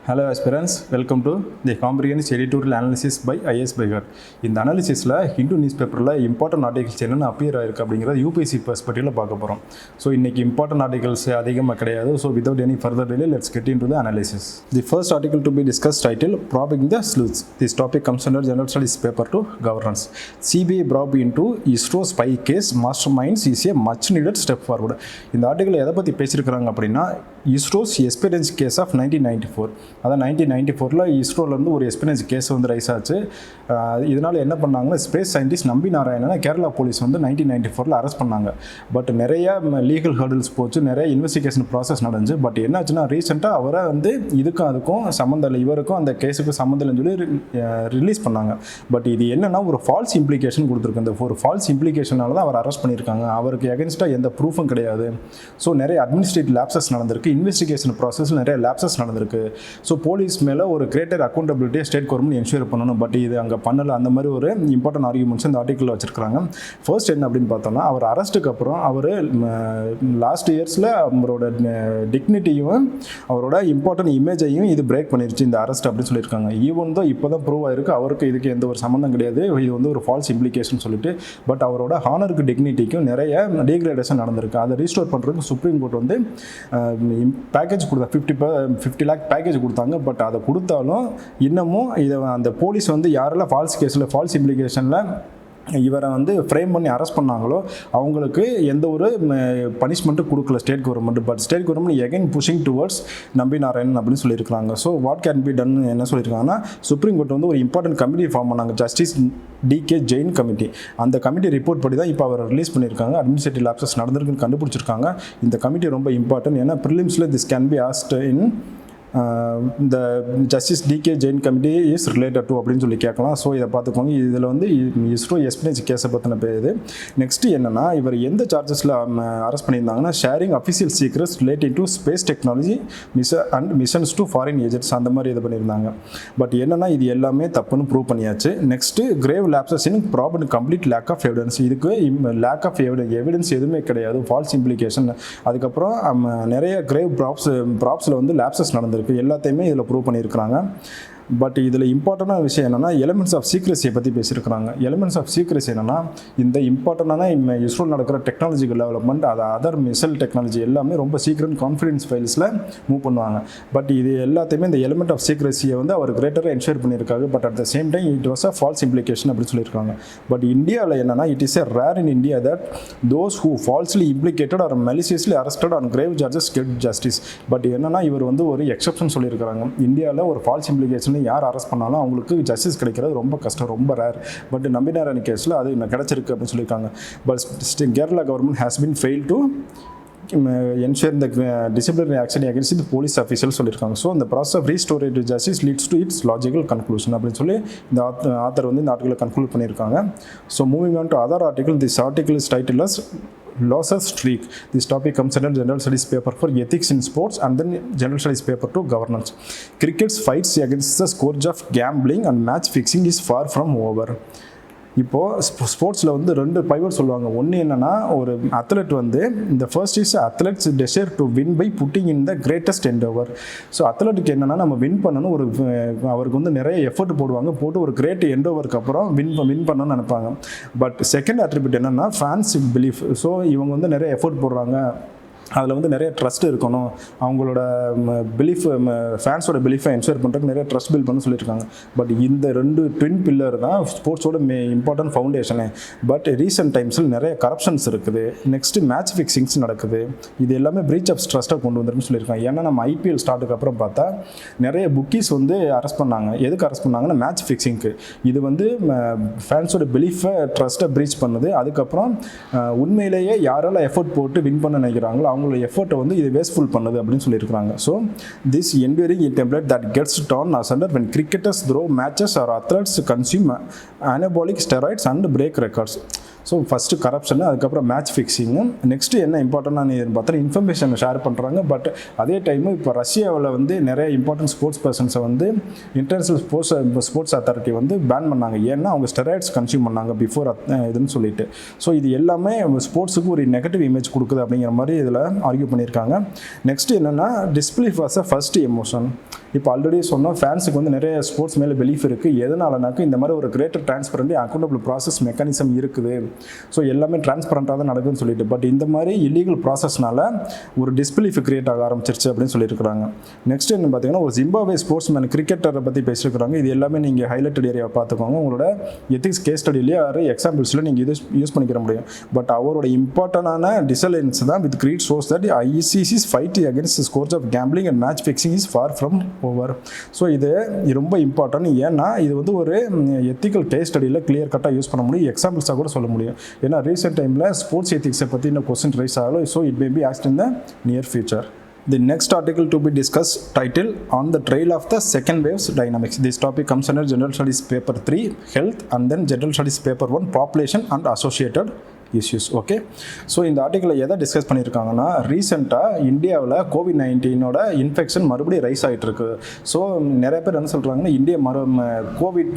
Hello aspirants, welcome to the comprehensive editorial analysis by IS Bhagat. இந்த அனாலிசிஸில் Hindu news பேப்பரில் important articles என்னென்ன appear ஆயிருக்கு அப்படிங்கிறத யூபிஎஸ்சி பெர்ஸ்பெக்டிவில் பார்க்க போகிறோம். ஸோ இன்றைக்கி இம்பார்ட்டன்ட் ஆர்டிகல்ஸ் அதிகமாக கிடையாது. So without any further delay let's get into the analysis. The first article to be discuss title probing the sleuths. This topic comes under general studies paper two governance. CBI probe into ISRO spy case masterminds is a much needed step forward. இந்த article எதை பற்றி பேசியிருக்கிறாங்க அப்படின்னா ISRO's எஸ்பிரன்ஸ் case of 1994. அதான் 1994 இஸ்ரோலேருந்து ஒரு எஸ்பிரன்ஸ் case வந்து rice ஆச்சு. இதனால் என்ன பண்ணாங்கன்னா ஸ்பேஸ் சயின்டிஸ்ட் நம்பி நாராயணனை கேரளா போலீஸ் வந்து 1994 அரெஸ்ட் பண்ணாங்க. பட் நிறைய லீகல் ஹர்டில்ஸ் போச்சு, நிறைய இன்வெஸ்டிகேஷன் ப்ராசஸ் நடந்துச்சு. பட் என்னாச்சுன்னா ரீசெண்டாக அவரை வந்து அதுக்கும் சம்மந்தம் இல்லை, இவருக்கும் அந்த கேஸுக்கும் சம்மந்தம் இல்லைன்னு சொல்லி ரிலீஸ் பண்ணாங்க. பட் இது என்னென்னா ஒரு ஃபால்ஸ் இம்ப்ளிகேஷன் கொடுத்துருக்கு. அந்த ஒரு ஃபால்ஸ் இம்ப்ளிகேஷனால தான் அவர் அரெஸ்ட் பண்ணியிருக்காங்க. அவருக்கு எகென்ஸ்டாக எந்த ப்ரூஃபும் கிடையாது. ஸோ நிறைய அட்மினிஸ்ட்ரேட்டிவ் லேப்சஸ் நடந்திருக்கு, இன்வெஸ்டிகேஷன் ப்ராசஸில் நிறைய லேப்சஸ் நடந்திருக்கு. ஸோ போலீஸ் மேலே ஒரு கிரேட்டர் அக்கௌண்டபிலிட்டியை ஸ்டேட் கவர்மெண்ட் என்ஷூர் பண்ணணும். பட் இது அங்கே பண்ணலை. அந்த மாதிரி ஒரு இம்பார்ட்டன்ட் ஆர்குமெண்ட்ஸ் இந்த ஆர்டிக்கலில் வச்சிருக்காங்க. ஃபர்ஸ்ட் என்ன அப்படின்னு பார்த்தோம்னா அவர் அரெஸ்ட்டுக்கு அப்புறம் அவர் லாஸ்ட் இயர்ஸில் அவரோட டிக்னிட்டியும் அவரோட இம்பார்ட்டன்ட் இமேஜையும் இது பிரேக் பண்ணிருச்சு இந்த அரெஸ்ட் அப்படின்னு சொல்லியிருக்காங்க. ஈவன் தான் இப்போ தான் ப்ரூவ் ஆயிருக்கு அவருக்கு இதுக்கு எந்த ஒரு சம்மந்தம் கிடையாது, இது வந்து ஒரு ஃபால்ஸ் இம்ப்ளிகேஷன் சொல்லிட்டு. பட் அவரோட ஹானருக்கு டிக்னிட்டிக்கும் நிறைய டீக்ரேடேஷன் நடந்திருக்கு. அதை ரீஸ்டோர் பண்ணுறதுக்கு சுப்ரீம் கோர்ட் வந்து பேக்கேஜ் கொடுத்தா 50 லேக் பேக்கேஜ் கொடுத்தாங்க. பட் அதை கொடுத்தாலும் இன்னமும் இதை அந்த போலீஸ் வந்து யாரெல்லாம் ஃபால்ஸ் கேஸில் ஃபால்ஸ் இம்ப்ளிகேஷனில் இவரை வந்து ஃப்ரேம் பண்ணி அரெஸ்ட் பண்ணாங்களோ அவங்களுக்கு எந்த ஒரு பனிஷ்மெண்ட்டும் கொடுக்கல state government. But state government again pushing towards நம்பி நாராயணன் அப்படின்னு சொல்லியிருக்காங்க. So what can be done என்ன சொல்லியிருக்காங்கன்னா சுப்ரீம் கோர்ட் வந்து ஒரு இம்பார்ட்டன்ட் கமிட்டி ஃபார்ம் பண்ணாங்க, ஜஸ்டிஸ் டிகே ஜெயின் கமிட்டி. அந்த கமிட்டி ரிப்போர்ட் படி தான் இப்போ அவர் ரிலீஸ் பண்ணியிருக்காங்க. அட்மினிஸ்ட்ரேட்டிவ் லாப்சஸ் நடந்திருக்குன்னு கண்டுபிடிச்சிருக்காங்க. இந்த கமிட்டி ரொம்ப இம்பார்ட்டன்ட். ஏன்னா ப்ரிலிம்ஸில் this can be asked in இந்த justice DK Jain committee is related to அப்படின்னு சொல்லி கேட்கலாம். ஸோ இதை பார்த்துக்கோங்க. இதில் வந்து இஸ்ரோ எஸ்பிரன்ஸ் கேஸை பற்றின பேர். நெக்ஸ்ட்டு என்னென்னா இவர் எந்த சார்ஜஸில் அரெஸ்ட் பண்ணியிருந்தாங்கன்னா sharing official secrets relating to space technology missions to foreign agents அந்த மாதிரி இது பண்ணியிருந்தாங்க. பட் என்னென்னா இது எல்லாமே தப்புன்னு ப்ரூவ் பண்ணியாச்சு. Next grave lapses in probable complete lack of evidence. இதுக்கு லேக் ஆஃப் எவிடன்ஸ் எதுவுமே கிடையாது, ஃபால்ஸ் இம்ப்ளிகேஷன். அதுக்கப்புறம் நிறைய கிரேவ் ப்ராப்ஸில் வந்து லேப்சஸ் நடந்திருக்கு. எல்லாத்தையுமே இதில் ப்ரூவ் பண்ணியிருக்கிறாங்க. பட் இதில் இம்பார்ட்டண்டான விஷயம் என்னென்னா எலிமெண்ட்ஸ் ஆஃப் சீக்ரெசியை பற்றி பேசியிருக்கிறாங்க. எலிமெண்ட்ஸ் ஆஃப் சீக்ரெசி என்னென்னா இந்த இம்பார்ட்டண்டான இஸ்ரோவில் நடக்கிற டெக்னாலஜிக்கல் டெவலப்மெண்ட், அது அதர் மிசைல் டெக்னாலஜி எல்லாமே ரொம்ப சீக்ரெட் கான்ஃபிடன்ஸ் ஃபைல்ஸில் மூவ் பண்ணுவாங்க. பட் இது எல்லாத்தையுமே இந்த எலிமெண்ட் ஆஃப் சீக்ரெசியை வந்து அவர் கிரேட்டராக என்ஷூர் பண்ணியிருக்காங்க. But at the same time it was a false implication அப்படின்னு சொல்லியிருக்காங்க. பட் இந்தியாவில் என்னென்னா it is a rare in India that those who falsely implicated are maliciously arrested on grave charges get justice. But என்னென்னா இவர் வந்து ஒரு exception சொல்லியிருக்கிறாங்க. இந்தியாவில் ஒரு ஃபால்ஸ் இம்ப்ளிகேஷன் யார் அரெஸ்ட் பண்ணாலும் அவங்களுக்கு ஜஸ்டிஸ் கிடைக்கிறது ரொம்ப கஷ்டம், ரொம்ப ரேர். பட் நம்பி நாராயணன் கேஸில் அது கிடைச்சிருக்கு அப்படின்னு சொல்லியிருக்காங்க. But Kerala government has been fail to ensure the disciplinary action against the police officials சொல்லியிருக்காங்க. ஸோ இந்த process of restorative justice leads to its logical conclusion அப்படின்னு சொல்லி இந்த ஆத்தர் வந்து இந்த ஆர்டிகலை கன்க்ளூட் பண்ணியிருக்காங்க. So moving on to other article, this article is title as losses streak. This topic comes under general studies paper for ethics in sports and then general studies paper to governance. Cricket's fights against the scourge of gambling and match fixing is far from over. இப்போது ஸ்போர்ட்ஸில் வந்து ரெண்டு pivot சொல்லுவாங்க. ஒன்று என்னென்னா ஒரு athlete வந்து இந்த first is athletes desire to win by putting in the greatest endeavour. So அத்லெட்டுக்கு என்னென்னா நம்ம வின் பண்ணணும், ஒரு அவருக்கு வந்து நிறைய எஃபர்ட் போட்டு ஒரு கிரேட் எண்டோவருக்கு அப்புறம் வின் பண்ணணும்னு நினைப்பாங்க. பட் செகண்ட் அட்ரிபியூட் என்னென்னா ஃபேன்ஸ் பிலீஃப். ஸோ இவங்க வந்து நிறைய எஃபர்ட் போடுறாங்க, அதில் வந்து நிறைய ட்ரஸ்ட் இருக்கணும், அவங்களோட பிலீஃப் ஃபேன்ஸோட பிலீஃபை என்ஷூர் பண்ணுறதுக்கு நிறைய ட்ரஸ்ட் பில்ட் பண்ண சொல்லியிருக்காங்க. பட் இந்த ரெண்டு ட்வின் பில்லர் தான் ஸ்போர்ட்ஸோட இம்பார்ட்டன்ட் ஃபவுண்டேஷனே. பட் ரீசெண்ட் டைம்ஸில் நிறைய கரப்ஷன்ஸ் இருக்குது. நெக்ஸ்ட்டு மேட்ச் ஃபிக்ஸிங்ஸ் நடக்குது. இது எல்லாமே பிரீச் ஆஃப் ட்ரஸ்ட்டாக கொண்டு வந்துருன்னு சொல்லியிருக்காங்க. ஏன்னா நம்ம ஐபிஎல் ஸ்டார்ட்டுக்கு அப்புறம் பார்த்தா நிறைய புக்கீஸ் வந்து அரெஸ்ட் பண்ணாங்க. எதுக்கு அரெஸ்ட் பண்ணாங்கன்னா மேட்ச் ஃபிக்ஸிங்க்கு. இது வந்து ஃபேன்ஸோட பிலீஃபை ட்ரஸ்ட்டை பிரீச் பண்ணுது. அதுக்கப்புறம் உண்மையிலேயே யாரெல்லாம் எஃபர்ட் போட்டு வின் பண்ண நினைக்கிறாங்களோ அவங்களோட எஃபர்ட்டை வந்து இது வேஸ்ட்ஃபுல் பண்ணுது அப்படின்னு சொல்லியிருக்காங்க. So this enduring template that gets turn asunder when cricketers throw matches or athletes consume anabolic steroids and break records. So first corruption, அதுக்கப்புறம் மேட்ச் ஃபிக்ஸிங்கு, நெக்ஸ்ட்டு என்ன இம்பார்ட்டண்டான இதுன்னு பார்த்தா இன்ஃபர்மேஷனை ஷேர் பண்ணுறாங்க. பட் அதே டைமு இப்போ ரஷ்யாவில் வந்து நிறைய இம்பார்ட்டன்ட் ஸ்போர்ட்ஸ் பர்சன்ஸை வந்து இன்டர்நேஷனல் ஸ்போர்ட்ஸ் அத்தாரிட்டி வந்து பேன் பண்ணாங்க. ஏன்னா அவங்க ஸ்டெராய்ட்ஸ் கன்சியூம் பண்ணாங்க பிஃபோர் இதுன்னு சொல்லிட்டு. ஸோ இது எல்லாமே ஸ்போர்ட்ஸுக்கு ஒரு நெகட்டிவ் இமேஜ் கொடுக்குது அப்படிங்கிற மாதிரி இதில் ஆர்கியூ பண்ணியிருக்காங்க. நெக்ஸ்ட் என்னென்னா disbelief was a first emotion. இப்போ ஆல்ரெடி சொன்னோம் ஃபேன்ஸுக்கு வந்து நிறைய ஸ்போர்ட்ஸ் மேலே பிலீஃப் இருக்குது. எதனாலனாக்கா இந்த மாதிரி ஒரு கிரேட்டர் டிரான்ஸ்பரண்ட்லி அக்கௌண்டபிள் ப்ராசஸ் மெக்கானிசம் இருக்குது. ஸோ எல்லாமே டிரான்ஸ்பரண்ட்டாக தான் நடக்குதுன்னு சொல்லிட்டு. பட் இந்த மாதிரி இல்லீகல் ப்ராசஸ்னால ஒரு டிஸ்பிலீஃப் கிரியேட் ஆக ஆரம்பிச்சிருச்சு அப்படின்னு சொல்லியிருக்கிறாங்க. நெக்ஸ்ட் என்ன பார்த்தீங்கன்னா ஒரு ஜிம்பாப்வே ஸ்போர்ட்ஸ் மேன் கிரிக்கெட்டரை பற்றி பேசியிருக்கிறாங்க. இது எல்லாமே நீங்கள் ஹைலைட்டட் ஏரியாவை பார்த்துக்கோங்க. உங்களோட எத்திக்ஸ் கேஸ் ஸ்டடியிலேயே எக்ஸாம்பிள்ஸில் நீங்கள் யூஸ் பண்ணிக்கிற முடியும். பட் அவரோட இம்பார்ட்டண்டான டிசலைன்ஸ் தான் with greed shows that ICC's fight against scores of gambling and match fixing is far from over. So இது ரொம்ப இம்பார்ட்டன்ட். ஏன்னா இது வந்து ஒரு எத்திக்கல் கேஸ் ஸ்டடியில் கிளியர் கட்டாக யூஸ் பண்ண முடியும், எக்ஸாம்பிள்ஸாக கூட சொல்ல முடியும். ஏன்னா ரீசெண்ட் டைமில் ஸ்போர்ட்ஸ் எத்திக்ஸை பற்றி இன்னும் கொஸ்டின் ரைஸ் ஆகலாம். So it may be asked in the near future. The next article to be discussed titled On the Trail of the Second Wave's Dynamics. This topic comes under General Studies Paper 3 Health and then General Studies Paper 1 Population and Associated issues. Okay, so இந்த ஆர்டிக்கிளில் எதை discuss பண்ணியிருக்காங்கன்னா ரீசெண்டாக இந்தியாவில் COVID-19 infection மறுபடியும் rice ஆகிட்டு இருக்கு. So நிறைய பேர் என்ன சொல்கிறாங்கன்னா இந்தியா கோவிட்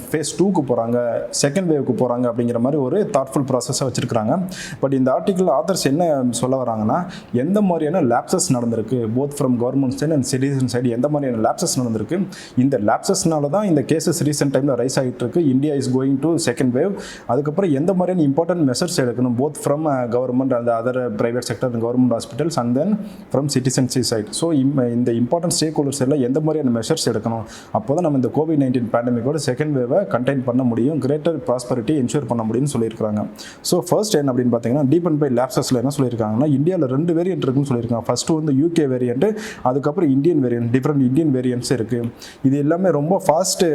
ஃபேஸ் 2க்கு போகிறாங்க, செகண்ட் வேவுக்கு போகிறாங்க அப்படிங்கிற மாதிரி ஒரு தாட்ஃபுல் ப்ராசஸாக வச்சுருக்காங்க. பட் இந்த ஆர்டிக்கிள் ஆத்தர்ஸ் என்ன சொல்ல வராங்கன்னா எந்த மாதிரியான லேப்சஸ் நடந்திருக்கு both from government side and citizen side, எந்த மாதிரியான லேப்சஸ் நடந்திருக்கு, இந்த லேப்சஸ்னால தான் இந்த கேசஸ் ரீசெண்ட் டைமில் ரைஸ் ஆகிட்டு இருக்கு. India is going to second wave. அதுக்கப்புறம் எந்த மாதிரியான இம்பார்ட்டன்ட் மெஷர்ஸ் எடுக்கணும் both from government and the other private sector and government hospitals and then from citizenry side. So இந்த important stakeholders எல்லாம் எந்த மாதிரியான மெஷர்ஸ் எடுக்கணும், அப்போ தான் நம்ம இந்த COVID-19 பேண்டமிக்கோட செகண்ட் வேவை கண்டெயின் பண்ண முடியும், கிரேட்டர் ப்ராஸ்பரிட்டி என்ஷூர் பண்ண முடியும்னு சொல்லியிருக்காங்க. ஸோ ஃபர்ஸ்ட் என்ன அப்படின்னு பார்த்தீங்கன்னா டீப் அண்ட் பை லேப்சஸில் என்ன சொல்லியிருக்காங்கன்னா இந்தியாவில் 2 வேரியன்ட் இருக்குன்னு சொல்லியிருக்காங்க. ஃபர்ஸ்ட்டு வந்து UK வேரியன்ட், அதுக்கப்புறம் Indian variant, different Indian variants இருக்குது. இது எல்லாமே ரொம்ப ஃபாஸ்ட்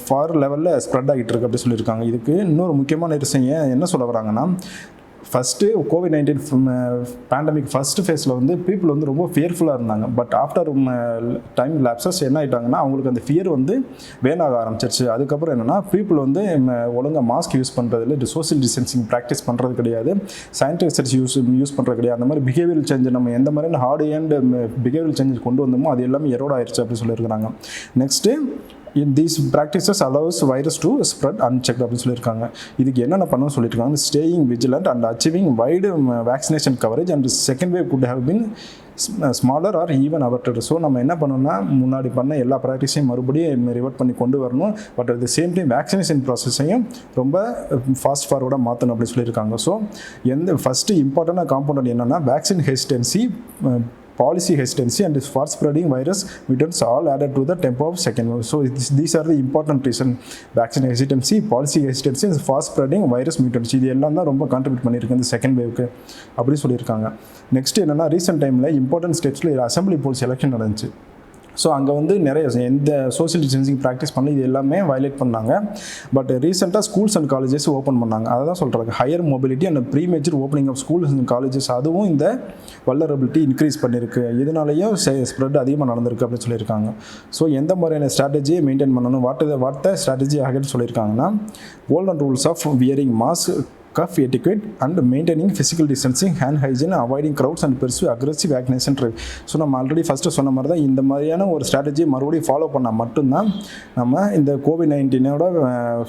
ஃபார் லெவலில் ஸ்ப்ரெட் ஆகிட்டு இருக்கு அப்படி சொல்லியிருக்காங்க. இதுக்கு இன்னொரு முக்கியமான விஷயம் என்ன சொல்ல வராங்கன்னா ஃபஸ்ட்டு COVID-19 பேண்டமிக் ஃபஸ்ட்டு ஃபேஸில் வந்து பீப்புள் வந்து ரொம்ப ஃபியர்ஃபுல்லாக இருந்தாங்க. பட் ஆஃப்டர் டைம் லேப்சஸ் என்ன ஆகிட்டாங்கன்னா அவங்களுக்கு அந்த ஃபியர் வந்து வேணாக ஆரம்பிச்சிருச்சு. அதுக்கப்புறம் என்னென்னா பீப்புள் வந்து ஒழுங்காக மாஸ்க் யூஸ் பண்ணுறதில்ல, சோஷியல் டிஸ்டன்சிங் ப்ராக்டிஸ் பண்ணுறது கிடையாது, சானிடைசர்ஸ் யூஸ் பண்ணுறது கிடையாது. அந்த மாதிரி பிஹேவியரல் சேஞ்ச் நம்ம எந்த மாதிரியான ஹார்ட் அண்ட் பிஹேவியரல் சேஞ்சஸ் கொண்டு வந்தோமோ அது எல்லாமே எரோட் ஆயிடுச்சு அப்படின்னு சொல்லியிருக்கிறாங்க. Next in these practices allows virus to spread unchecked அப்படின்னு சொல்லியிருக்காங்க. இதுக்கு என்னென்ன பண்ணணும்னு சொல்லியிருக்காங்க staying vigilant and achieving wide vaccination coverage and second wave could have been smaller or even averted. So நம்ம என்ன பண்ணணும்னா முன்னாடி பண்ண எல்லா ப்ராக்டிஸையும் மறுபடியும் ரிவர்ட் பண்ணி கொண்டு வரணும். But at the same time vaccination ப்ராசஸையும் ரொம்ப ஃபாஸ்ட் ஃபார்வர்டாக மாற்றணும் அப்படின்னு சொல்லியிருக்காங்க. ஸோ ஃபஸ்ட்டு இம்பார்ட்டண்டான காம்பவுண்ட் என்னென்னா vaccine hesitancy, policy hesitancy and for spreading virus mutants all added to the tempo of second wave. So these are the important reason. Vaccine hesitancy, policy hesitancy and fast spreading virus mutants இது எல்லாம் தான் ரொம்ப contribute பண்ணியிருக்கு இந்த second வேவ்க்கு அப்படி சொல்லியிருக்காங்க. Next என்னென்னா recent டைமில் இம்பார்ட்டன்ட் ஸ்டேட்ஸில் அசம்பிளி போல்ஸ் எலெக்ஷன் நடந்துச்சு. ஸோ அங்கே வந்து நிறைய எந்த சோஷியல் டிஸ்டன்சிங் ப்ராக்டிஸ் பண்ணி இது எல்லாமே வயலேட் பண்ணாங்க. பட் ரீசெண்டாக ஸ்கூல்ஸ் அண்ட் காலேஜஸ் ஓப்பன் பண்ணாங்க. அதை தான் சொல்கிறாங்க higher mobility and pre major opening of schools and colleges, அதுவும் இந்த வல்னரபிலிட்டி இன்க்ரீஸ் பண்ணியிருக்கு. இதனாலேயும் ஸ்ப்ரெட் அதிகமாக நடந்திருக்கு அப்படின்னு சொல்லியிருக்காங்க. ஸோ எந்த மாதிரியான ஸ்ட்ராட்டஜியை மெயின்டைன் பண்ணணும், வாட் ஸ்ட்ராட்டஜி ஆகன்னு சொல்லியிருக்காங்கன்னா golden rules of wearing mask, cuff etiquette and maintaining physical distancing, hand hygiene, avoiding crowds and pursue aggressive vaccination drive. So நம்ம ஆல்ரெடி ஃபஸ்ட்டு சொன்ன மாதிரி தான் இந்த மாதிரியான ஒரு ஸ்ட்ராட்டஜி மறுபடியும் ஃபாலோ பண்ணால் மட்டும்தான் நம்ம இந்த COVID-19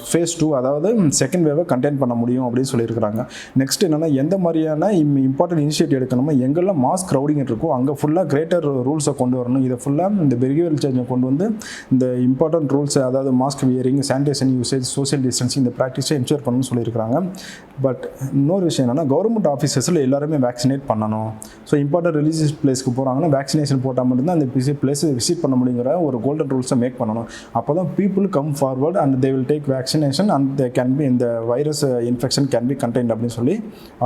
ஃபேஸ் 2 அதாவது செகண்ட் வேவை கண்டெயின் பண்ண முடியும் அப்படின்னு சொல்லியிருக்கிறாங்க. நெக்ஸ்ட் என்னென்னா எந்த மாதிரியான இம்பார்ட்டன்ட் இனிஷியேட்டிவ் எடுக்கணுமோ எங்கெல்லாம் மாஸ் க்ரௌடிங் இருக்கோ அங்கே ஃபுல்லாக கிரேட்டர் ரூல்ஸை கொண்டு வரணும். இதை ஃபுல்லாக இந்த பிஹேவியரல் சேஞ்சை கொண்டு வந்து இந்த இம்பார்ட்டன்ட் ரூல்ஸ் அதாவது mask wearing, sanitisation usage, social distancing இந்த ப்ராக்டிஸை என்ஷூர் பண்ணணும்னு சொல்லியிருக்காங்க. பட் இன்னொரு விஷயம் என்னென்னா கவர்மெண்ட் ஆஃபீஸஸில் எல்லாருமே வேக்சினேட் பண்ணணும். ஸோ இம்பார்ட்டன்ட் ரிலீஜியஸ் பிளேஸ்க்கு போகிறாங்கன்னா வேக்சினேஷன் போட்டால் மட்டும்தான் அந்த பிளேஸை விசிட் பண்ண முடியுங்கிற ஒரு கோல்டன் ரூல்ஸை மேக் பண்ணணும். அப்போ தான் people come forward and they will take vaccination and they can be இந்த virus infection can be contained அப்படின்னு சொல்லி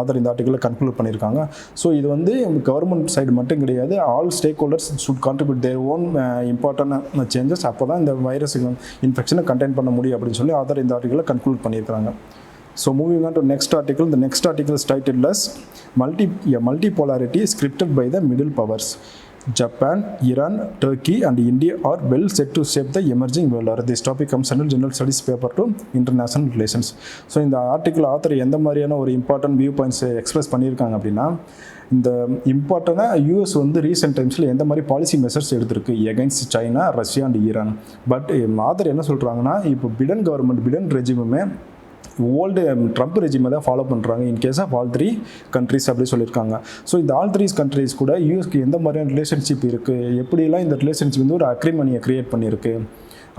ஆதர் இந்த ஆர்டிக்கிளில் கன்க்ளூட் பண்ணியிருக்காங்க. ஸோ இது வந்து கவர்மெண்ட் சைடு மட்டும் கிடையாது, all stack holders should contribute their own important changes. அப்போ தான் இந்த வைரஸ் இன்ஃபெக்ஷனை கண்டெயின் பண்ண முடியும் அப்படின்னு சொல்லி ஆதர் இந்த ஆர்டிக்கிளில் கன்க்ளூட் பண்ணியிருக்காங்க. So moving on to next article, the next article is titled as multipolarity scripted by the middle powers. Japan, Iran, Turkey and India are well set to shape the emerging world order. This topic comes under General Studies paper to International Relations. So இந்த article author எந்த மாதிரியான ஒரு important view points express பண்ணியிருக்காங்க அப்படின்னா, இந்த இம்பார்ட்டண்டாக US வந்து recent டைம்ஸில் எந்த மாதிரி பாலிசி மெஷர்ஸ் எடுத்திருக்கு against China, Russia and Iran. But author என்ன சொல்கிறாங்கன்னா, இப்போ பிடன் ரெஜிமுமே ஓல்டு ட்ரம்ப் ரெஜிமை தான் ஃபாலோ பண்ணுறாங்க in case of all 3 countries அப்படி சொல்லியிருக்காங்க. ஸோ இந்த ஆல் 3 கண்ட்ரிஸ் கூட யூஎஸ்க்கு எந்த மாதிரியான ரிலேஷன்ஷிப் இருக்குது, எப்படிலாம் இந்த ரிலேஷன்ஷிப் வந்து ஒரு அக்ரிமெண்ட்டை க்ரியேட் பண்ணியிருக்கு.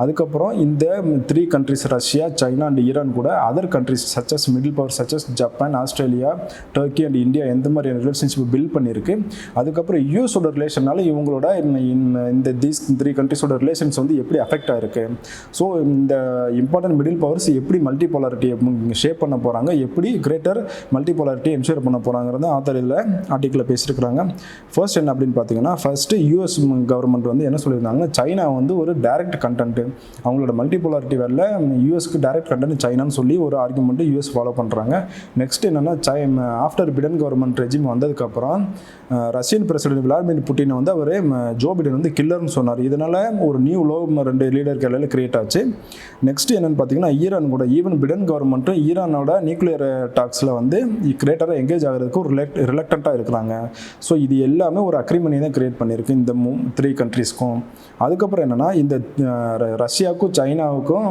அதுக்கப்புறம் இந்த 3 countries Russia, China and Iran கூட other countries such as middle power such as Japan, Australia, Turkey and India எந்த மாதிரியான ரிலேஷன்ஷிப் பில்ட் பண்ணியிருக்கு. அதுக்கப்புறம் யூஎஸோட ரிலேஷனால இவங்களோட இந்த 3 கண்ட்ரிஸோட ரிலேஷன்ஸ் வந்து எப்படி அஃபெக்ட் ஆகிருக்கு. ஸோ இந்த இம்பார்ட்டன்ட் மிடில் பவர்ஸ் எப்படி மல்டிபோலாரிட்டியை ஷேப் பண்ண போகிறாங்க, எப்படி கிரேட்டர் மல்டிபோலாரிட்டியை என்ஷூர் பண்ண போகிறாங்கிறத ஆத்தர் இதில் ஆர்டிக்கிளில் பேசியிருக்கிறாங்க. ஃபர்ஸ்ட் என்ன அப்படின்னு பார்த்தீங்கன்னா, ஃபர்ஸ்ட்டு யூஎஸ் கவர்மெண்ட் வந்து என்ன சொல்லியிருந்தாங்கன்னா, சைனா வந்து ஒரு டைரக்ட் கண்டென்ட், அவங்களோட மல்டிபோலாரிட்டி வரல யூஎஸ்க்கு டைரக்ட் கண்டென்ட் சைனான்னு சொல்லி ஒரு ஆர்குமெண்ட் யூஎஸ் ஃபாலோ பண்ணுறாங்க. நெக்ஸ்ட் என்னென்னா, ஆஃப்டர் பிடன் கவர்மெண்ட் ரெஜிம் வந்ததுக்கப்புறம் ரஷ்யன் பிரசிடென்ட் விளாடிமிர் புட்டின் வந்து அவர் ஜோ பிடன் வந்து கில்லர்னு சொன்னார். இதனால் ஒரு நியூ லோ 2 லீடருக்கு இடையில கிரியேட் ஆச்சு. நெக்ஸ்ட் என்னென்னு பார்த்தீங்கன்னா, ஈரான் கூட ஈவன் பிடன் கவர்மெண்ட்டும் ஈரானோட நியூக்ளியர் டாக்ஸில் வந்து கிரேட்டராக எங்கேஜ் ஆகிறதுக்கு ஒரு ரிலக்டண்ட்டாக இருக்கிறாங்க. ஸோ இது எல்லாமே ஒரு அக்ரிமெண்ட்டை தான் கிரியேட் பண்ணியிருக்கு இந்த 3 கண்ட்ரீஸ்க்கும். அதுக்கப்புறம் என்னென்னா, இந்த ரஷ்யாவுக்கும் சைனாவுக்கும்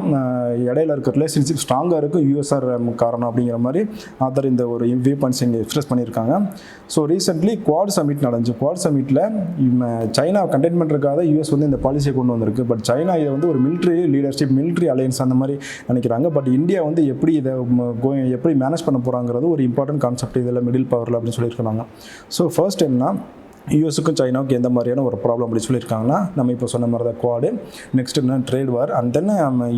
இடையில இருக்க ரிலேஷன்ஷிப் ஸ்ட்ராங்காக இருக்கும் யூஎஸ்ஆர் காரணம் அப்படிங்கிற மாதிரி ஆத்தர் இந்த ஒரு வியூ பாயிண்ட்ஸ் இங்கே எக்ஸ்பிரஸ் பண்ணியிருக்காங்க. ஸோ ரீசெண்ட்லி குவாட் சமிட் நடந்துச்சு. குவாட் சமிட்டில் சைனா கண்டெயின் பண்ணுறதுக்காக யூஎஸ் வந்து இந்த பாலிசியை கொண்டு வந்திருக்கு. பட் சைனா இதை வந்து ஒரு மிலிட்ரி லீடர்ஷிப், மிலிட்ரி அலையன்ஸ் அந்த மாதிரி நினைக்கிறாங்க. பட் இந்தியா வந்து எப்படி இதை எப்படி மேனேஜ் பண்ண போகிறாங்கிறது ஒரு இம்பார்ட்டன்ட் கான்செப்ட் இதில் மிடில் பவரில் அப்படின்னு சொல்லியிருக்காங்க. ஸோ ஃபர்ஸ்ட் என்ன, யூஎஸுக்கும் சைனாவுக்கும் எந்த மாதிரியான ஒரு ப்ராப்ளம் அப்படி சொல்லியிருக்காங்கன்னா, நம்ம இப்போ சொன்ன மாதிரி தான் குவாடு. நெக்ஸ்ட் என்ன, trade war. And then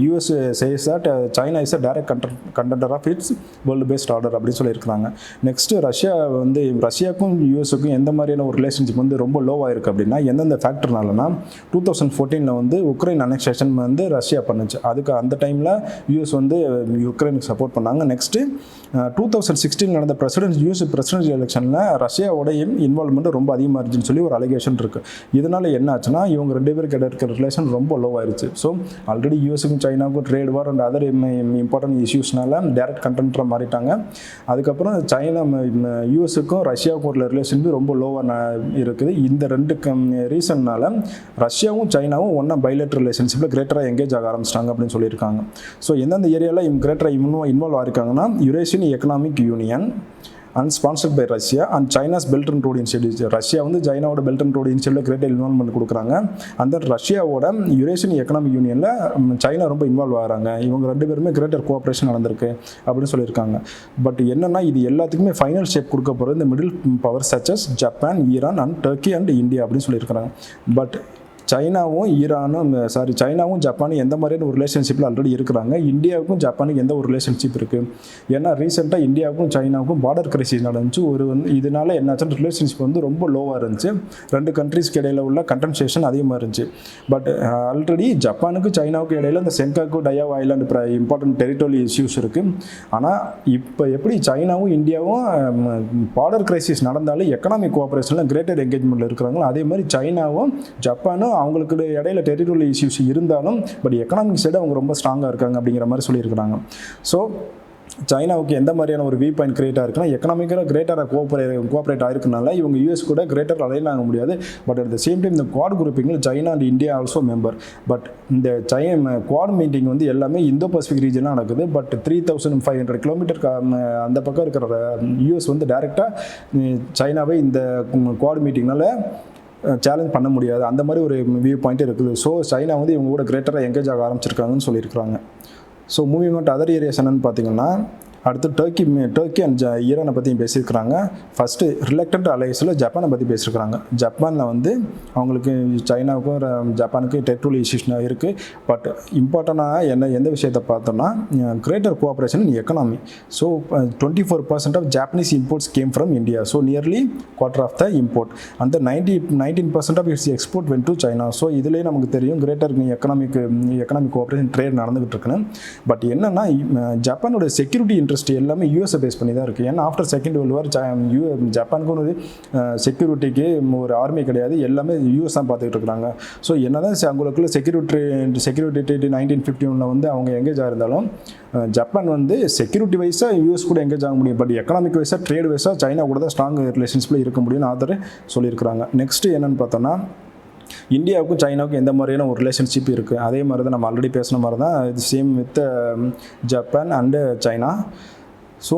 US says that China is a direct contender of its world based order அப்படின்னு சொல்லியிருக்காங்க. நெக்ஸ்ட் ரஷ்யாவுக்கும் யூஎஸுக்கும் எந்த மாதிரியான ஒரு ரிலேஷன்ஷிப் வந்து ரொம்ப லோவாக இருக்குது அப்படின்னா, எந்தெந்த ஃபேக்டர்னாலனா 2014 வந்து உக்ரைன் அனெக்சேஷன் வந்து ரஷ்யா பண்ணுச்சு. அதுக்கு அந்த டைமில் யூஎஸ் வந்து யுக்ரைனுக்கு சப்போர்ட் பண்ணாங்க. நெக்ஸ்ட்டு 2016 நடந்த யூஎஸ் பிரசிடென்ஷியல் எலெக்ஷனில் ரஷ்யாவோட இன்வால்வ்மெண்ட் ரொம்ப அதிகமாக இருந்துச்சுன்னு சொல்லி ஒரு அலிகேஷன் இருக்குது. இதனால் என்ன ஆச்சுன்னா, இவங்க 2 பேருக்கு இருக்கிற ரிலேஷன் ரொம்ப லோ ஆயிடுச்சு. ஸோ ஆல்ரெடி யூஎஸுக்கும் சைனாவுக்கும் trade war and other important இஷ்யூஸ்னால டைரக்ட் கண்டென்ட்டாக மாறிட்டாங்க. அதுக்கப்புறம் யூஎஸுக்கும் ரஷ்யாவுக்கும் ஒரு ரிலேஷன் ரொம்ப லோவாக இருக்குது. இந்த 2 ரீசன்னால ரஷ்யாவும் சைனாவும் ஒன்றா பைலேட்டரல் ரிலேஷன்ஷிப்பில் கிரேட்டராக எங்கேஜ் ஆக ஆரம்பிச்சிட்டாங்க அப்படின்னு சொல்லியிருக்காங்க. ஸோ எந்தெந்த ஏரியாவில் கிரேட்டராக இன்வால்வ் ஆகிருக்காங்கன்னா, Eurasian Economic Union and sponsored by Russia and China's belt and road initiative. Russia வந்து சைனாவோட பெல்ட் அண்ட் ரோடு இனிஷியேட்டிவ்ல கிரேட்டர் இன்வால்வ்மெண்ட் கொடுக்குறாங்க. அந்த ரஷ்யாவோட யூரேஷியன் எக்கனாமிக் யூனியனில் சைனா ரொம்ப இன்வால்வ் ஆகிறாங்க. இவங்க 2 பேருமே கிரேட்டர் கோஆப்ரேஷன் நடந்திருக்கு அப்படின்னு சொல்லியிருக்காங்க. பட் என்னென்னா, இது எல்லாத்துக்குமே ஃபைனல் ஷேப் கொடுக்க போகிறது இந்த middle power such as Japan, Iran and Turkey and India அப்படின்னு சொல்லியிருக்கிறாங்க. பட் சைனாவும் ஜப்பானும் எந்த மாதிரியான ஒரு ரிலேஷன்ஷிப்பில் ஆல்ரெடி இருக்கிறாங்க. இந்தியாவுக்கும் ஜப்பானுக்கு எந்த ஒரு ரிலேஷன்ஷிப் இருக்குது. ஏன்னா ரீசெண்டாக இந்தியாவுக்கும் சைனாவுக்கும் பார்டர் கிரைசிஸ் நடந்துச்சு. இதனால என்னாச்சுன்னா ரிலேஷன்ஷிப் வந்து ரொம்ப லோவாக இருந்துச்சு. 2 கண்ட்ரீஸ்க்கு இடையில உள்ள கண்டென்சேஷன் அதிகமாக இருந்துச்சு. பட் ஆல்ரெடி ஜப்பானுக்கும் சைனாவுக்கும் இடையில இந்த சென்காக்கு டயாவ் ஐலாண்டு இம்பார்ட்டன்ட் டெரிட்டோரியல் இஷ்யூஸ் இருக்குது. ஆனால் இப்போ எப்படி சைனாவும் இந்தியாவும் பார்டர் கிரைசிஸ் நடந்தாலும் எக்கனாமிக் கோஆப்ரேஷனில் கிரேட்டர் என்கேஜ்மெண்ட்டில் இருக்கிறாங்களோ, அதே மாதிரி சைனாவும் ஜப்பானும் அவங்களுக்கு இடையில டெரிட்டோரியல் இஷ்யூஸ் இருந்தாலும் பட் எக்கனாமிக் சைடு அவங்க ரொம்ப ஸ்ட்ராங்காக இருக்காங்க அப்படிங்கிற மாதிரி சொல்லியிருக்கிறாங்க. ஸோ சைனாவுக்கு எந்த மாதிரியான ஒரு வியூ பாயிண்ட் கிரியேட் ஆயிருக்குன்னா, எக்கனாமிக்காக கிரேட்டராக கோஆப்ரேட் ஆயிருக்கனால இவங்க யூஎஸ் கூட கிரேட்டர் அலைன் ஆக முடியாது. But at the same time இந்த குவாட் குரூப்பிங்கில் China and India also member. But இந்த குவாட் மீட்டிங் வந்து எல்லாமே இந்தோ பசிபிக் ரீஜனாக நடக்குது. பட் 3500 கிலோமீட்டருக்கு அந்த பக்கம் இருக்கிற யூஎஸ் வந்து டைரெக்டாக சைனாவை இந்த குவாட் மீட்டிங்னால சேலஞ்ச் பண்ண முடியாது. அந்த மாதிரி ஒரு வியூ பாயிண்ட் இருக்குது. ஸோ சைனா வந்து இவங்க கூட கிரேட்டராக எங்கேஜ் ஆக ஆரம்பிச்சிருக்காங்கன்னு சொல்லியிருக்கிறாங்க. So moving on to other areas என்னன்னு பார்த்தீங்கன்னா, அடுத்து டர்க்கி அண்ட் ஈரானை பற்றி பேசியிருக்கிறாங்க. ஃபஸ்ட்டு ரிலக்டன்ட் அலைஸில் ஜப்பானை பற்றி பேசியிருக்கிறாங்க. ஜப்பானில் வந்து அவங்களுக்கு சைனாவுக்கும் ஜப்பானுக்கும் டெரிட்டோரியல் இஷ்யூஸ் இருக்குது. பட் இம்பார்ட்டண்டாக எந்த விஷயத்தை பார்த்தோம்னா, greater cooperation in economy. So 24% of Japanese imports came from India. So nearly quarter of the import. அந்த 19% of its export went to China. So இதுலேயே நமக்கு தெரியும் கிரேட்டர் எக்கனாமிக் கோஆப்ரேஷன் ட்ரேட் நடந்துகிட்டு இருக்குன்னு. பட் என்னென்னா, ஜப்பானோட செக்யூரிட்டி இன்ட்ரெஸ்ட் எல்லாமே USI base பண்ணி தான் இருக்குது. ஏன்னா ஆஃப்டர் செகண்ட் வேர்ல்டு வார் ஜப்பானுக்கு ஒரு செக்யூரிட்டிக்கு ஒரு ஆர்மி கிடையாது, எல்லாமே யூஎஸ் தான் பார்த்துக்கிட்டு இருக்கிறாங்க. ஸோ என்ன தான் அவங்களுக்குள்ள செக்யூரிட்டி 1951 வந்து அவங்க எங்கேஜ் ஆயிருந்தாலும் ஜப்பான் வந்து செக்யூரிட்டி வைஸாக யூஎஸ் கூட எங்கேஜ் ஆக முடியும், பட் எக்கனாமிக் வைஸாக ட்ரேட் வைஸாக சைனா கூட தான் ஸ்ட்ராங் ரிலேஷன்ஷிப்பில் இருக்க முடியும்னு ஆதர் சொல்லியிருக்கிறாங்க. நெக்ஸ்ட்டு என்னென்னு பார்த்தோன்னா இந்தியாவுக்கும் சைனாவுக்கும் எந்த மாதிரியான ஒரு ரிலேஷன்ஷிப் இருக்குது, அதே மாதிரி தான் நம்ம ஆல்ரெடி பேசின மாதிரி தான் இது same with Japan and China. So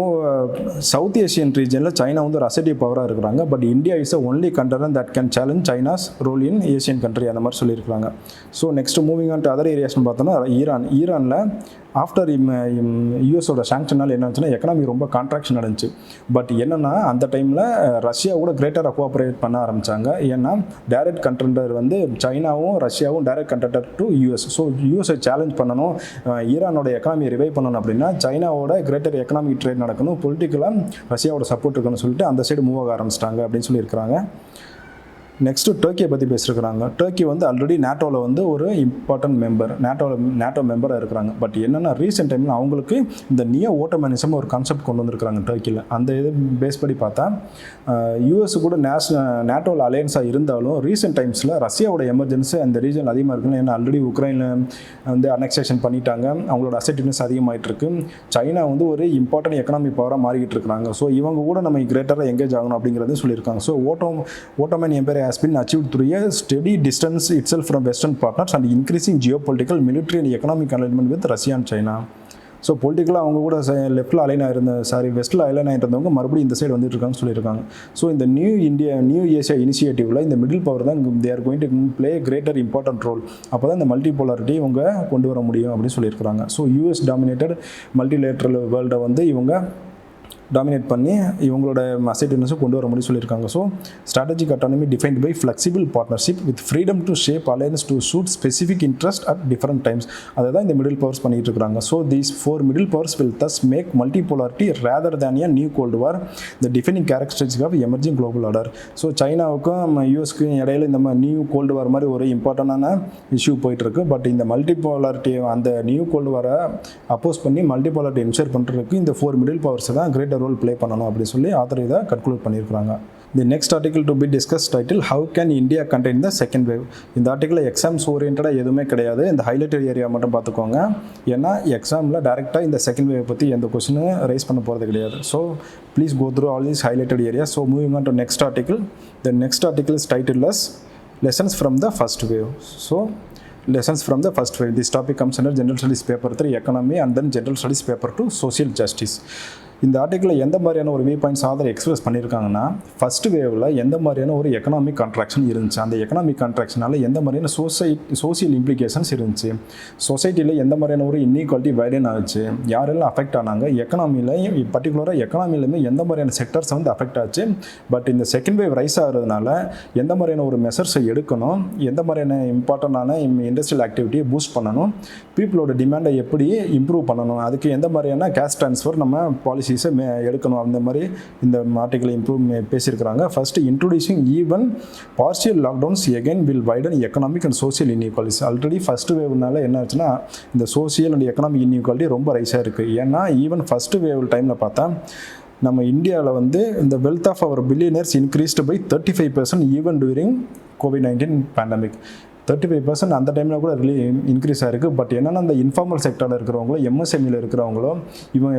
South Asian ரீஜனில் சைனா வந்து ஒரு அசர்ட்டிவ் பவராக இருக்கிறாங்க, but India is only content that can challenge China's role in Asian country அந்த மாதிரி சொல்லியிருக்காங்க. So next moving on to other ஏரியாஸ்னு பார்த்தோன்னா ஈரானில் ஆஃப்டர் யூஎஸோட சாங்ஷனால் என்ன ஆச்சுன்னா எக்கனாமி ரொம்ப கான்ட்ராக்ஷன் நடந்துச்சு. பட் என்னென்னா அந்த டைமில் ரஷ்யா கூட கிரேட்டராக கோஆப்ரேட் பண்ண ஆரம்பித்தாங்க. ஏன்னா டைரக்ட் கண்டெண்டர் வந்து சைனாவும் ரஷ்யாவும் direct contender to US. So யூஎஸை சேலஞ்ச் பண்ணணும், ஈரானோட எக்கனாமியை ரிவைவ் பண்ணணும் அப்படின்னா சைனாவோட கிரேட்டர் எக்கனாமிக் ட்ரேட் நடக்கணும், பொலிட்டிக்கலாக ரஷ்யாவோட சப்போர்ட் இருக்கணும்னு சொல்லிட்டு அந்த சைடு மூவ் ஆக ஆரம்பிச்சிட்டாங்க அப்படின்னு சொல்லியிருக்கிறாங்க. நெக்ஸ்ட்டு டர்க்கியை பற்றி பேசியிருக்கிறாங்க. டர்க்கி வந்து ஆல்ரெடி நேட்டோவில் வந்து ஒரு இம்பார்ட்டன்ட் மெம்பர், நேட்டோ மெம்பராக இருக்கிறாங்க. பட் என்னென்னா ரீசெண்ட் டைமில் அவங்களுக்கு இந்த நியோ ஓட்டோமனிசம் ஒரு கான்செப்ட் கொண்டு வந்திருக்கிறாங்க டர்க்கியில். அந்த இது பேஸ் படி பார்த்தா யூஎஸ் கூட நேட்டோவில் அலையன்ஸாக இருந்தாலும் ரீசெண்ட் டைம்ஸில் ரஷ்யாவோட எமர்ஜென்சி அந்த ரீஜன் அதிகமாக இருக்குன்னு, ஏன்னா ஆல்ரெடி உக்ரைனில் வந்து அனெக்சேஷன் பண்ணிட்டாங்க, அவங்களோட அசெட்டிவ்னஸ் அதிகமாகிட்டு இருக்கு, சைனா வந்து ஒரு இம்பார்ட்டன்ட் எக்கனாமிக் பவராக மாறிக்கிட்டு இருக்கிறாங்க. ஸோ இவங்க கூட நம்ம கிரேட்டராக எங்கேஜ் ஆகணும் அப்படிங்கிறது சொல்லியிருக்காங்க. So Ottoman Empire has been achieved through a steady distance itself from Western partners and increasing geopolitical, military and economic alignment with Russia and China. So பொலிட்டிக்கலாக அவங்க கூட லெஃப்ட்டில் அலைன் ஆயிருந்த வெஸ்ட்டில் அலைன் ஆகிருந்தவங்க மறுபடியும் இந்த சைடு வந்துட்டு இருக்காங்கன்னு சொல்லியிருக்காங்க. ஸோ இந்த நியூ ஏசியா இனிஷியேட்டிவில் இந்த மிடில் பவர் தான் they are going to play greater important role. அப்போ தான் இந்த மல்டிபோலாரிட்டி இவங்க கொண்டு வர முடியும் அப்படின்னு சொல்லியிருக்கிறாங்க. ஸோ யூஎஸ் டாமினேட்டட் மல்டிலேட்ரல் வேர்ல்டை வந்து இவங்க டாமினேட் பண்ணி இவங்களோட அசெட்டிவ்னஸும் கொண்டு வர முடியும் சொல்லியிருக்காங்க. So strategic autonomy defined by flexible partnership with freedom to shape alliance to suit specific interest at different times. அதை தான் இந்த மிடில் பவர்ஸ் பண்ணிட்டு இருக்காங்க. So these 4 middle powers will thus make multipolarity rather than a new cold war the defining characteristic of emerging global order. So சைனாவுக்கும் யூஎஸ்க்கும் இடையில இந்த மாதிரி நியூ கோல்டு வார் மாதிரி ஒரு இம்பார்ட்டண்டான இஷ்யூ போயிட்டுருக்கு. பட் இந்த மல்டிபோலாரிட்டி அந்த நியூ கோல்டு வாரை அப்போஸ் பண்ணி மல்டிபோலாரிட்டி இன்ஷூர் பண்ணுறதுக்கு இந்த 4 மிடில் பவர்ஸ் தான் கிரேட்டர் ரோல் ப்ளே பண்ணணும் அப்படின்னு சொல்லி ஆத்தர் இதை கன்க்ளூட் பண்ணியிருக்காங்க. The next article to be discuss title how can India contain the second wave. இந்த ஆர்டிகிளில் எக்ஸாம்ஸ் ஓரியன்டாக எதுவுமே கிடையாது, இந்த ஹைலைட்டட் ஏரியா மட்டும் பார்த்துக்கோங்க. ஏன்னா எக்ஸாமில் டேரெக்டாக இந்த செகண்ட் வேவ் பற்றி எந்த கொஸ்டினும் ரைஸ் பண்ண போகிறது கிடையாது. So please go through all these highlighted area. So moving on to next article. The next article is title as lessons from the first wave. So lessons from the first wave. This topic comes under General Studies paper 3 economy and then General Studies paper 2 social justice. இந்த ஆர்டிக்கில் எந்த மாதிரியான ஒரு view points author express பண்ணியிருக்காங்கன்னா first வேவில் எந்த மாதிரியான ஒரு economic contraction இருந்துச்சு, அந்த எக்கனாமிக் கான்ட்ராக்ஷனால் எந்த மாதிரியான சோசியல் இம்ப்ளிகேஷன்ஸ் இருந்துச்சு, சொசைட்டியில் எந்த மாதிரியான ஒரு இன்இக்வாலிட்டி வைடன் ஆச்சு, யாரெல்லாம் அஃபெக்ட் ஆனாங்க, எக்கனாமியில் பர்டிகுலராக எக்கனாமியிலுமே எந்த மாதிரியான செக்டர்ஸ் வந்து அஃபெக்ட் ஆச்சு. பட் இந்த செகண்ட் வேவ் ரைஸ் ஆகிறதுனால எந்த மாதிரியான ஒரு மெஷர்ஸை எடுக்கணும், எந்த மாதிரியான இம்பார்ட்டண்டான இண்டஸ்ட்ரியல் ஆக்டிவிட்டியை பூஸ்ட் பண்ணணும், பீப்புளோட டிமாண்டை எப்படி இம்ப்ரூவ் பண்ணணும், அதுக்கு எந்த மாதிரியான கேஷ் ட்ரான்ஸ்ஃபர் நம்ம பாலிசி எடுக்கணும், அந்த மாதிரி இந்த ஆர்டிகிள் பேசியிருக்கிறாங்க. First introducing even partial lockdowns again will widen economic and social inequalities. Already first வேவ்னால என்ன ஆச்சுன்னா இந்த சோசியல் அண்ட் எக்கனாமிக் இன்இக்வாலிட்டி ரொம்ப ரைஸாக இருக்குது. ஏன்னா ஈவன் ஃபர்ஸ்ட் வேவ் டைமில் பார்த்தா நம்ம இந்தியாவில் வந்து இந்த wealth of our billionaires increased by 35% even during COVID-19 pandemic. 35% அந்த டைமில் கூட இன்க்ரீஸ் ஆகிருக்கு. பட் என்னென்னா அந்த இன்ஃபார்மல் செக்டரில் இருக்கிறவங்களோ எம்எஸ்எம்இயில் இருக்கிறவங்களோ இவங்க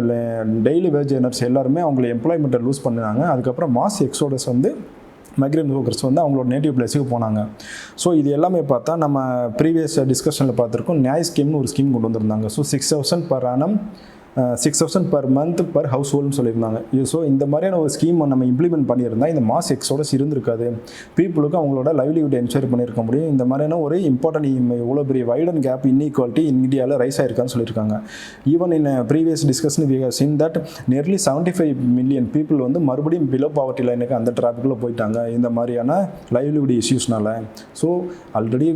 டெய்லி வேஜ் ஏர்னர்ஸ் எல்லாருமே அவங்கள எம்ப்ளாய்மெண்ட்டை லூஸ் பண்ணாங்க. அதுக்கப்புறம் மாஸ் எக்ஸோடஸ் வந்து மைக்ரேண்ட் ஒர்க்கர்ஸ் வந்து அவங்களோட நேட்டிவ் பிளேஸுக்கு போனாங்க. ஸோ இது எல்லாமே பார்த்தா நம்ம ப்ரீவியஸ் டிஸ்கஷனில் பார்த்துருக்கோம். நியாய் ஸ்கீம்னு ஒரு ஸ்கீம் கொண்டு வந்திருந்தாங்க. So 6,000 per annum 6,000 per month per householdனு சொல்லியிருந்தாங்க. ஸோ இந்த மாதிரியான ஒரு ஸ்கீம் நம்ம இம்ப்ளிமெண்ட் பண்ணியிருந்தால் இந்த மாஸ் எக்ஸோடஸ் இருந்திருக்காது, பீப்புளுக்கு அவங்களோட லைவ்லிஹுட் என்ஷூர் பண்ணியிருக்க முடியும். இந்த மாதிரியான ஒரு இம்பார்ட்டன்ட் இவ்வளோ பெரிய வைடன் கேப் இன்இக்வாலிட்டி இந்தியாவில் ரைஸ் ஆயிருக்கான்னு சொல்லியிருக்காங்க. Even in previous discussion we have seen that nearly 75 million people வந்து மறுபடியும் பிலோ பாவர்ட்டி லைனுக்கு அந்த டிராஃபிக்கில் போயிட்டாங்க இந்த மாதிரியான லைவ்லிஹுட் இஷ்யூஸ்னால. So already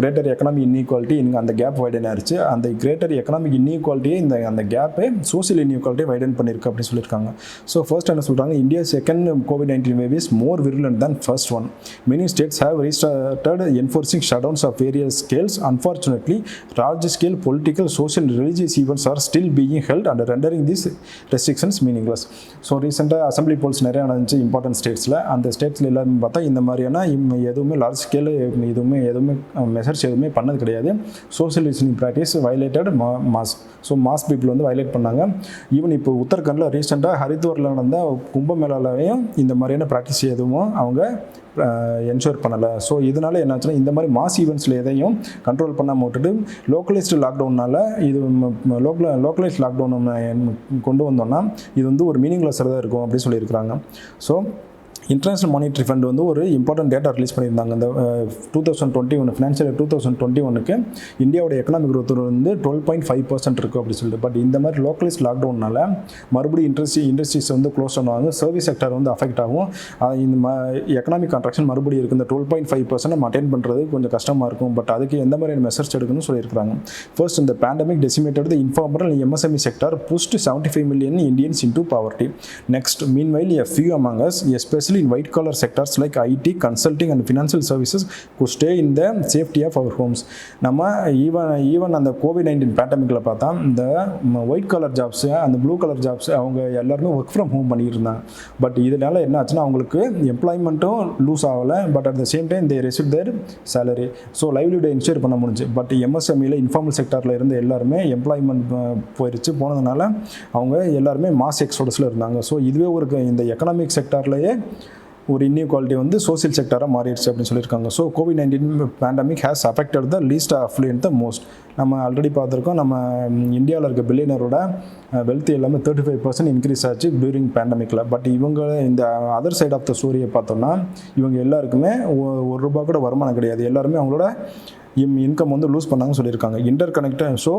greater economic inequality அந்த கேப் வைடன் ஆயிடுச்சு. அந்த கிரேட்டர் எக்கனாமிக் இன்இக்வாலிட்டியே அந்த கேப்பை சோசியல் இன்இக்வாலிட்டி வைடன் பண்ணியிருக்கு அப்படின்னு சொல்லியிருக்காங்க. ஸோ ஃபர்ஸ்ட் என்ன சொல்கிறாங்க, India second COVID-19 wave is more virulent than first one. Many states have restarted enforcing shutdowns of various scales. Unfortunately, large-scale political, social, and religious events are still being held and rendering these restrictions meaningless. So ரீசெண்டாக assembly poles நிறையா நடந்துச்சு important ஸ்டேட்ஸில். அந்த ஸ்டேட்ஸில் எல்லாருமே பார்த்தா இந்த மாதிரியான எதுவுமே large scale எதுவுமே மெஷர்ஸ் எதுவுமே பண்ணது கிடையாது. Social distancing practice violated mass. So mass people வந்து வயலேட் பண்ணாங்க. ஈவன் இப்போ உத்தரகண்டில் ரீசெண்டாக ஹரித்வாரில் நடந்த கும்பமேளாலையும் இந்த மாதிரியான ப்ராக்டிஸ் எதுவும் அவங்க என்ஷூர் பண்ணலை. ஸோ இதனால் என்னாச்சுன்னா இந்த மாதிரி மாஸ் ஈவெண்ட்ஸில் எதையும் கண்ட்ரோல் பண்ணாமல் விட்டுட்டு லோக்கலைஸ்டு லாக்டவுனால் இது லோக்கலைஸ்ட் லாக்டவுன் கொண்டு வந்தோம்னா இது வந்து ஒரு மீனிங்லெஸ்ஸாக தான் இருக்கும் அப்படின்னு சொல்லியிருக்கிறாங்க. ஸோ இன்டர்நேஷனல் மானிட்டரி ஃபண்ட் வந்து ஒரு இம்பார்ட்டன்ட் டேட்டா ரிலீஸ் பண்ணியிருந்தாங்க. இந்த 2021 ஃபினான்ஷியல் இயர் 2021க்கு இந்தியாவோட எக்கனாமிக் growth வந்து 12.5% இருக்குது அப்படி சொல்லிட்டு. பட் இந்த மாதிரி லோக்கலைஸ்ட் லாக்டவுனால் மறுபடியும் இண்டஸ்ட்ரீஸ் வந்து க்ளோஸ் பண்ணுவாங்க, சர்வீஸ் செக்டர் வந்து அஃபெக்ட் ஆகும். இந்த எக்கனாமிக் கான்ட்ராக்ஷன் மறுபடியும் இருக்குது. இந்த 12.5% நம்ம அட்டெயின் பண்ணுறது கொஞ்சம் கஷ்டமாக இருக்கும். பட் அதுக்கு எந்த மாதிரியான மெஷர்ஸ் எடுக்கணும்னு சொல்லியிருக்காங்க. ஃபர்ஸ்ட், இந்த pandemic decimated the informal MSME sector pushed 75 million Indians into poverty. Next, meanwhile, a few among us, especially in white collar sectors like IT, consulting and financial services could stay in the safety of our homes. நம்ம even அந்த COVID-19 பேண்டமிக்கில் பார்த்தா இந்த white collar jobs அந்த blue collar jobs அவங்க எல்லாருமே work from home பண்ணியிருந்தாங்க. But இதனால் என்ன ஆச்சுன்னா அவங்களுக்கு எம்ப்ளாய்மெண்ட்டும் லூஸ் ஆகலை. But at the same time they receive their salary. So livelihood ensure பண்ண முடிஞ்சு. பட் MSMEயில் இன்ஃபார்மல் செக்டரில் இருந்து எல்லாருமே எம்ப்ளாய்மெண்ட் போனதுனால அவங்க எல்லாருமே மாஸ் எக்ஸோடஸில் இருந்தாங்க. ஸோ இதுவே ஒரு இந்த எக்கனாமிக் செக்டர்லேயே ஒரு இன்இக்வாலிட்டி வந்து சோசியல் செக்டராக மாறிடுச்சு அப்படின்னு சொல்லியிருக்காங்க. So COVID-19 pandemic has affected the least affluent the most. நம்ம ஆல்ரெடி பார்த்துருக்கோம், நம்ம இந்தியாவில் இருக்க பில்லியனரோட வெல்த் எல்லாமே 35% இன்க்ரீஸ் ஆச்சு டியூரிங் பேண்டமிக்கில். பட் இவங்க இந்த அதர் சைட் ஆஃப் த ஸ்டோரியை பார்த்தோம்னா இவங்க எல்லாருக்குமே ₹1 கூட வருமானம் கிடையாது. எல்லாருமே அவங்களோட இன்கம் வந்து லூஸ் பண்ணாங்கன்னு சொல்லியிருக்காங்க. Inter so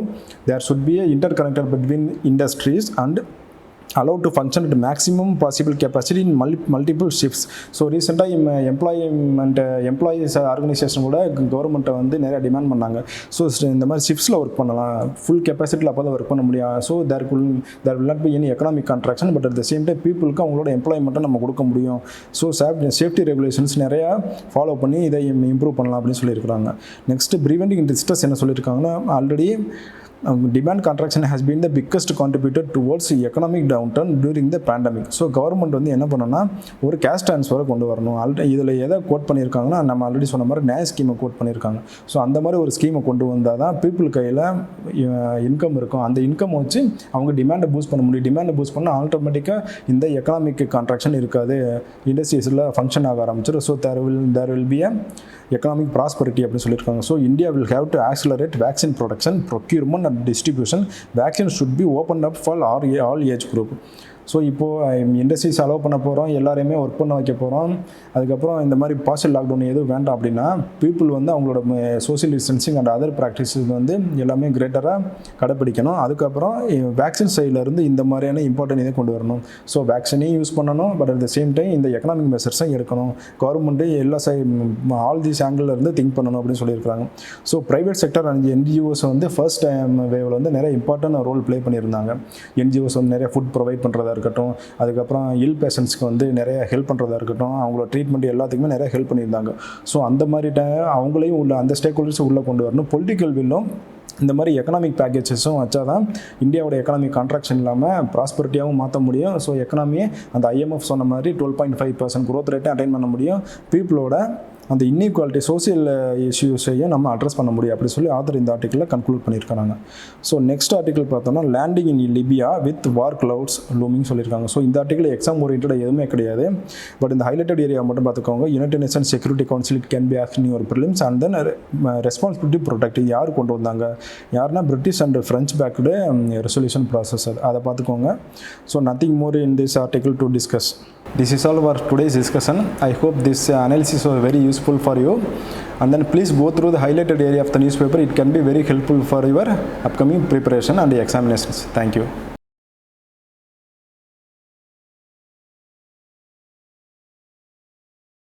there should be interconnected between industries and allowed to function at maximum possible capacity in multiple shifts. So ரீசெண்டாக எம்ப்ளாயீஸ் ஆர்கனைசேஷன் கூட கவர்மெண்ட்டை வந்து நிறையா டிமாண்ட் பண்ணாங்க. ஸோ இந்த மாதிரி ஷிஃப்ட்ஸில் ஒர்க் பண்ணலாம், ஃபுல் கெப்பாசிட்டியில் அப்போ தான் ஒர்க் பண்ண முடியும். So there will not be any economic contraction. But at the same time பீப்புளுக்கு அவங்களோட எம்ப்ளாய்மெண்ட்டை நம்ம கொடுக்க முடியும். ஸோ சேஃப்டி ரெகுலேஷன்ஸ் நிறையா ஃபாலோ பண்ணி இதை இம்ப்ரூவ் பண்ணலாம் அப்படின்னு சொல்லியிருக்காங்க. நெக்ஸ்ட்டு ப்ரிவென்டிங் டிஸ்ட்ரெஸ் என்ன சொல்லியிருக்காங்கன்னா, already demand contraction has been the biggest contributor towards economic downturn during the pandemic. So government வந்து என்ன பண்ணணும்னா ஒரு கேஷ் ட்ரான்ஸ்ஃபரை கொண்டு வரணும். இதில் எதை கோட் பண்ணியிருக்காங்கன்னா நம்ம ஆல்ரெடி சொன்ன மாதிரி நியாய ஸ்கீமை கோட் பண்ணியிருக்காங்க. ஸோ அந்த மாதிரி ஒரு ஸ்கீமை கொண்டு வந்தால் தான் பீப்புள் கையில் இன்கம் இருக்கும். அந்த இன்கம் வச்சு அவங்க டிமாண்டை பூஸ்ட் பண்ண முடியும். டிமாண்டை பூஸ்ட் பண்ணால் ஆட்டோமேட்டிக்காக இந்த எக்கனாமிக் கான்ட்ராக்ஷன் இருக்காது, இண்டஸ்ட்ரீஸில் ஃபங்க்ஷன் ஆக ஆரம்பிச்சிடும். So there will be economic prosperity அப்படின்னு சொல்லியிருக்காங்க. So India will have to accelerate vaccine production, procurement and distribution. Vaccine should be open up for all age group. So இப்போது industries allow பண்ண போகிறோம், எல்லாரையுமே work பண்ண வைக்க போகிறோம். அதுக்கப்புறம் இந்த மாதிரி பார்ஷியல் லாக்டவுன் எதுவும் வேண்டாம் அப்படின்னா பீப்புள் வந்து அவங்களோட social distancing and other practices வந்து எல்லாமே கிரேட்டராக கடைப்பிடிக்கணும். அதுக்கப்புறம் வேக்சின் சைட்லேருந்து இந்த மாதிரியான இம்பார்ட்டன்ட் இதை கொண்டு வரணும். ஸோ வேக்சினையும் யூஸ் பண்ணணும், but at the same time இந்த எக்கனாமிக் மெஷர்ஸும் எடுக்கணும். கவர்மெண்ட்டு எல்லா ஆல் தீஸ் ஆங்கிளில் இருந்து திங்க் பண்ணணும் அப்படின்னு சொல்லியிருக்காங்க. So private sector and NGOs வந்து ஃபர்ஸ்ட் டைம் வேவில் வந்து நிறைய இம்பார்ட்டன்ட் ரோல் ப்ளே பண்ணியிருந்தாங்க. NGOs வந்து நிறைய ஃபுட் ப்ரொவைட் பண்ணுறதா இருக்கட்டும், அதுக்கப்புறம் இல் பேஷண்ட்ஸ்க்கு வந்து நிறைய ஹெல்ப் பண்ணுறதா இருக்கட்டும், அவங்களோட ட்ரீட்மெண்ட் எல்லாத்துக்குமே நிறைய ஹெல்ப் பண்ணியிருந்தாங்க. ஸோ அந்த மாதிரி அவங்களையும் உள்ள அந்த ஸ்டேக் ஹோல்டர்ஸும் உள்ளே கொண்டு வரணும். பொலிட்டிக்கல் வில்லும் இந்த மாதிரி எக்கனாமிக் பேக்கேஜஸும் வச்சா தான் இந்தியாவோட எக்கனாமிக் கான்ட்ராக்ஷன் இல்லாமல் ப்ராஸ்பரிட்டியாகவும் மாற்ற முடியும். ஸோ எக்கனாமியை அந்த IMF சொன்ன மாதிரி 12.5% growth ரேட்டை அட்டைன் பண்ண முடியும். பீப்புளோட அந்த இன்இக்வாலிட்டி சோசியல் இஷ்யூஸையும் நம்ம அட்ரஸ் பண்ண முடியும் அப்படி சொல்லி ஆத்தர் இந்த ஆர்டிக்கிளில் கன்க்ளூட் பண்ணியிருக்காங்க. ஸோ நெக்ஸ்ட் ஆர்டிக்கல் பார்த்தோம்னா landing in Libya with war clouds looming சொல்லியிருக்காங்க. ஸோ இந்த ஆர்டிக்கல் எக்ஸாம் ஓரியன்டாக எதுவுமே கிடையாது. பட் இந்த ஹைலைட்டட் ஏரியா மட்டும் பார்த்துக்கோங்க. United Nations Security Council it can be action your prelims and then responsibility protect யார் கொண்டு வந்தாங்க, யாருன்னா British and French backed resolution process அதை பார்த்துக்கோங்க. So nothing more in this article to discuss. This is all for today's discussion. I hope this analysis was very useful for you. And then please go through the highlighted area of the newspaper. It can be very helpful for your upcoming preparation and examinations. Thank you.